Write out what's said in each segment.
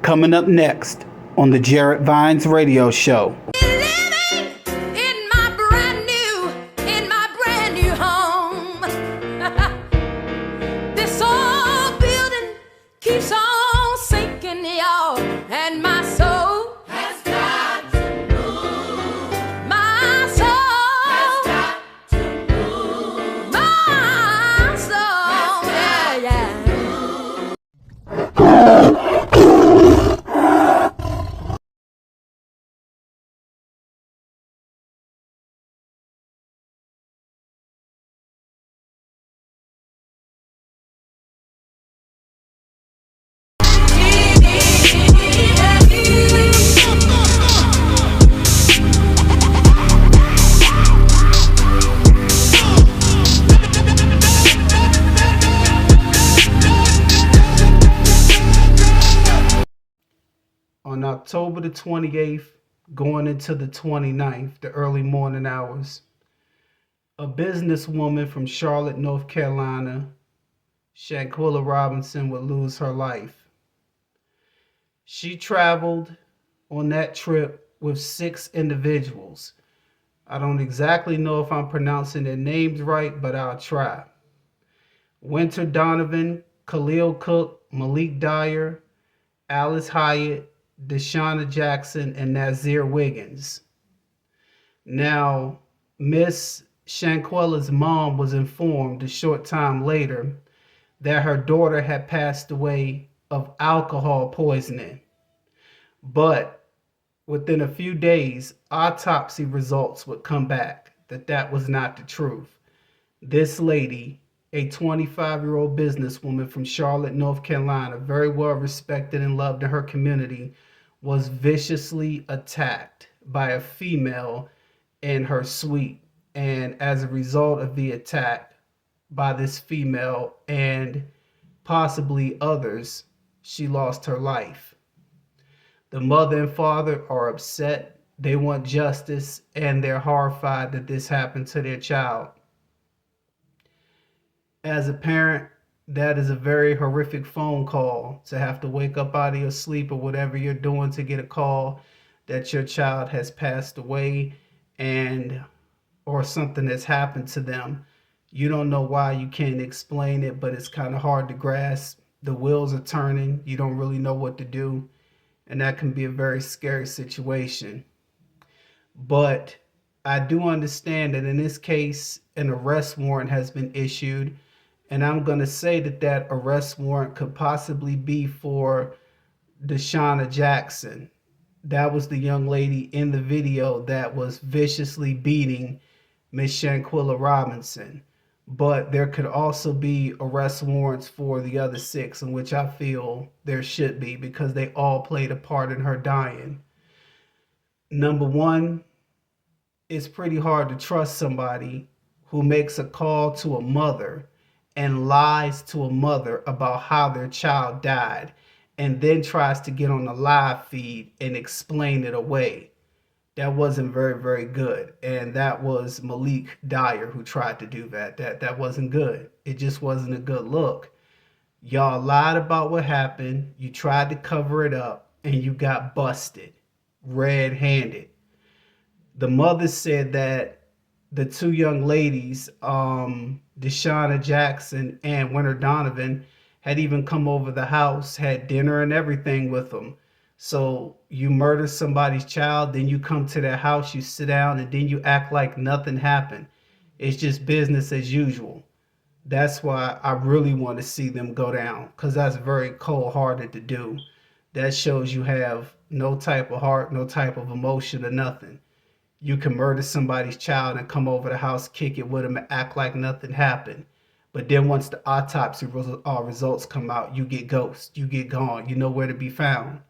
Coming up next on the Jarrett Vines Radio Show. Living in my brand new home. This old building keeps on sinking, y'all, and my soul has got to move. My soul has got to move. My soul, yeah. On October the 28th, going into the 29th, the early morning hours, a businesswoman from Charlotte, North Carolina, Shanquilla Robinson, would lose her life. She traveled on that trip with 6 individuals. I don't exactly know if I'm pronouncing their names right, but I'll try. Winter Donovan, Khalil Cook, Malik Dyer, Alice Hyatt, Deshauna Jackson, and Nazir Wiggins. Now, Miss Shanquilla's mom was informed a short time later that her daughter had passed away of alcohol poisoning. But within a few days, autopsy results would come back that was not the truth. This lady, a 25-year-old businesswoman from Charlotte, North Carolina, very well respected and loved in her community, was viciously attacked by a female in her suite. And as a result of the attack by this female and possibly others, she lost her life. The mother and father are upset. They want justice, and they're horrified that this happened to their child. As a parent, that is a very horrific phone call, to have to wake up out of your sleep or whatever you're doing to get a call that your child has passed away or something has happened to them. You don't know why, you can't explain it, but it's kind of hard to grasp. The wheels are turning. You don't really know what to do, and that can be a very scary situation. But I do understand that in this case, an arrest warrant has been issued. And I'm going to say that arrest warrant could possibly be for Deshauna Jackson. That was the young lady in the video that was viciously beating Miss Shanquilla Robinson. But there could also be arrest warrants for the other 6, in which I feel there should be, because they all played a part in her dying. Number one, it's pretty hard to trust somebody who makes a call to a mother and lies to a mother about how their child died, and then tries to get on the live feed and explain it away. That wasn't very, very good. And that was Malik Dyer who tried to do that. That wasn't good. It just wasn't a good look. Y'all lied about what happened. You tried to cover it up, and you got busted red-handed. The mother said that the 2 young ladies, Deshauna Jackson and Winter Donovan, had even come over the house, had dinner and everything with them. So you murder somebody's child, then you come to their house, you sit down, and then you act like nothing happened. It's just business as usual. That's why I really want to see them go down, because that's very cold-hearted to do. That shows you have no type of heart, no type of emotion or nothing. You can murder somebody's child and come over the house, kick it with them, and act like nothing happened. But then once the autopsy results come out, you get ghost. You get gone. You know where to be found.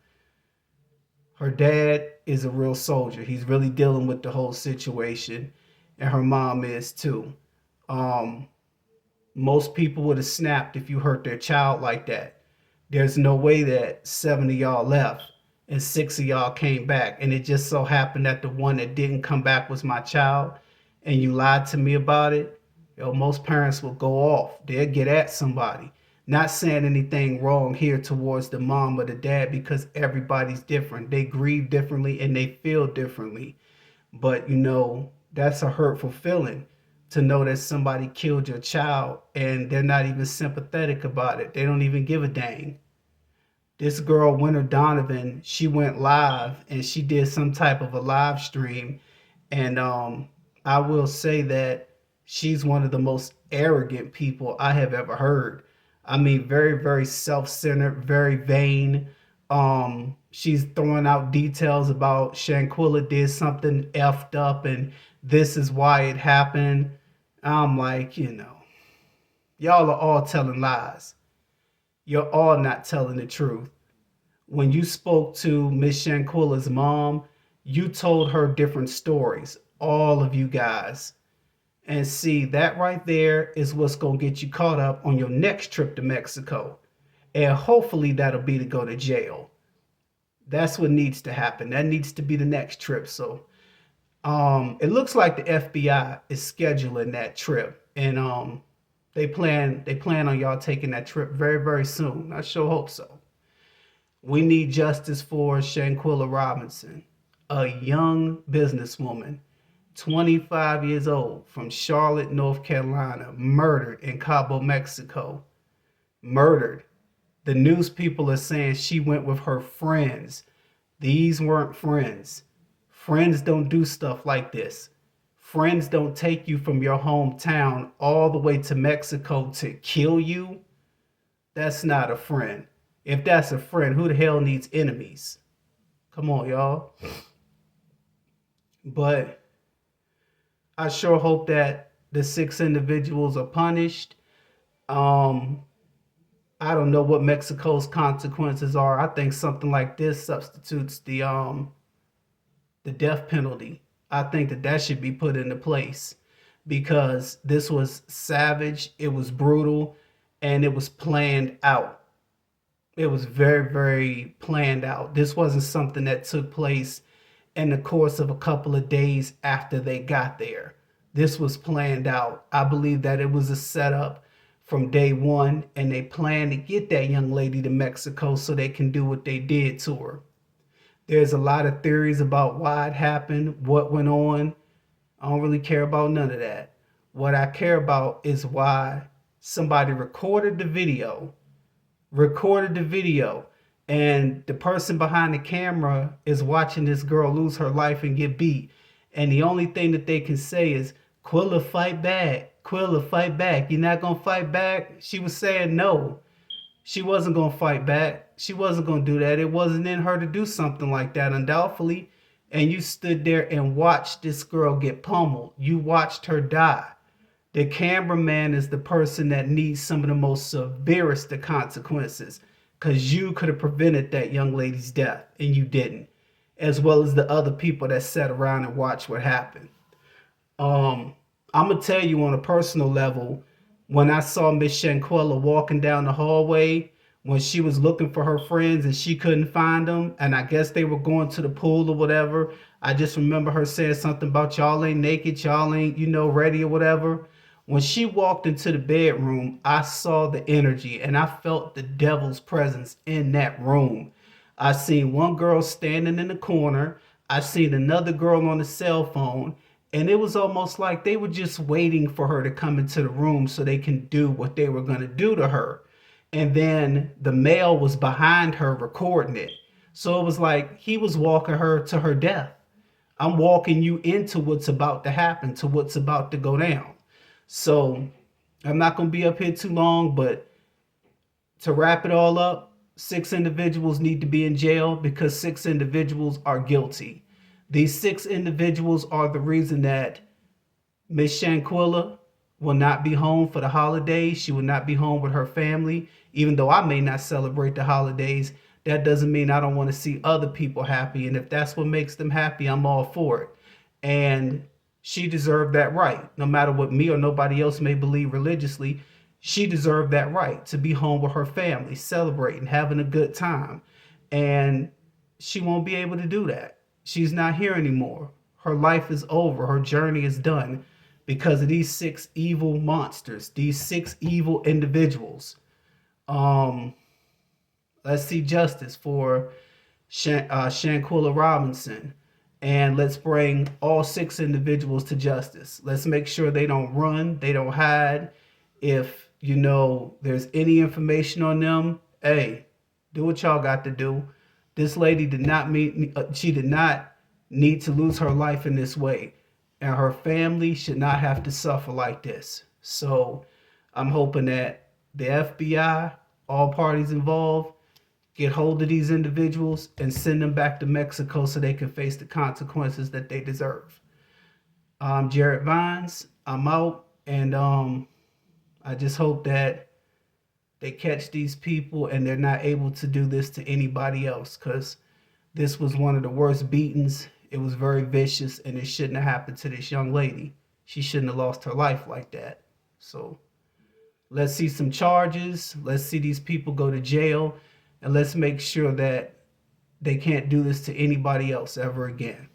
Her dad is a real soldier. He's really dealing with the whole situation. And her mom is too. Most people would have snapped if you hurt their child like that. There's no way that 7 of y'all left and 6 of y'all came back, and it just so happened that the one that didn't come back was my child, and you lied to me about it. Most parents will go off. They'll get at somebody. Not saying anything wrong here towards the mom or the dad because everybody's different. They grieve differently and they feel differently. But that's a hurtful feeling to know that somebody killed your child and they're not even sympathetic about it. They don't even give a dang. This girl, Winter Donovan, she went live and she did some type of a live stream. And I will say that she's one of the most arrogant people I have ever heard. I mean, very, very self centered, very vain. She's throwing out details about Shanquilla did something effed up and this is why it happened. I'm like, y'all are all telling lies. You're all not telling the truth. When you spoke to Miss Shanquilla's mom, you told her different stories, all of you guys. And see, that right there is what's going to get you caught up on your next trip to Mexico. And hopefully that'll be to go to jail. That's what needs to happen. That needs to be the next trip. So it looks like the FBI is scheduling that trip. And they plan on y'all taking that trip very, very soon. I sure hope so. We need justice for Shanquilla Robinson, a young businesswoman, 25 years old, from Charlotte, North Carolina, murdered in Cabo, Mexico. Murdered. The news people are saying she went with her friends. These weren't friends. Friends don't do stuff like this. Friends don't take you from your hometown all the way to Mexico to kill you. That's not a friend. If that's a friend, who the hell needs enemies? Come on, y'all. But I sure hope that the 6 individuals are punished. I don't know what Mexico's consequences are. I think something like this substitutes the death penalty. I think that should be put into place because this was savage, it was brutal, and it was planned out. It was very, very planned out. This wasn't something that took place in the course of a couple of days after they got there. This was planned out. I believe that it was a setup from day one, and they planned to get that young lady to Mexico so they can do what they did to her. There's a lot of theories about why it happened, what went on. I don't really care about none of that. What I care about is why somebody recorded the video, and the person behind the camera is watching this girl lose her life and get beat. And the only thing that they can say is, Quilla, fight back. Quilla, fight back. You're not going to fight back? She was saying no. She wasn't going to fight back. She wasn't going to do that. It wasn't in her to do something like that, undoubtedly. And you stood there and watched this girl get pummeled. You watched her die. The cameraman is the person that needs some of the most severest of consequences because you could have prevented that young lady's death and you didn't, as well as the other people that sat around and watched what happened. I'm going to tell you on a personal level, when I saw Miss Shanquella walking down the hallway, when she was looking for her friends and she couldn't find them, and I guess they were going to the pool or whatever, I just remember her saying something about y'all ain't naked, y'all ain't, ready or whatever. When she walked into the bedroom, I saw the energy and I felt the devil's presence in that room. I seen one girl standing in the corner. I seen another girl on the cell phone. And it was almost like they were just waiting for her to come into the room so they can do what they were going to do to her. And then the male was behind her recording it. So it was like he was walking her to her death. I'm walking you into what's about to happen, to what's about to go down. So I'm not going to be up here too long, but to wrap it all up, 6 individuals need to be in jail because 6 individuals are guilty. These 6 individuals are the reason that Miss Shanquilla will not be home for the holidays. She will not be home with her family. Even though I may not celebrate the holidays, that doesn't mean I don't want to see other people happy. And if that's what makes them happy, I'm all for it. And she deserved that right. No matter what me or nobody else may believe religiously, she deserved that right to be home with her family, celebrating, having a good time. And she won't be able to do that. She's not here anymore. Her life is over. Her journey is done because of these 6 evil monsters, these 6 evil individuals. Um, let's see justice for Shanquilla Robinson. And let's bring all six individuals to justice. Let's make sure they don't run, they don't hide. If you know there's any information on them, hey, do what y'all got to do. This lady did not she did not need to lose her life in this way. And her family should not have to suffer like this. So I'm hoping that the FBI, all parties involved, get hold of these individuals and send them back to Mexico so they can face the consequences that they deserve. I'm Jarrett Vines. I'm out, and I just hope that they catch these people and they're not able to do this to anybody else, because this was one of the worst beatings. It was very vicious, and it shouldn't have happened to this young lady. She shouldn't have lost her life like that. So let's see some charges. Let's see these people go to jail, and let's make sure that they can't do this to anybody else ever again.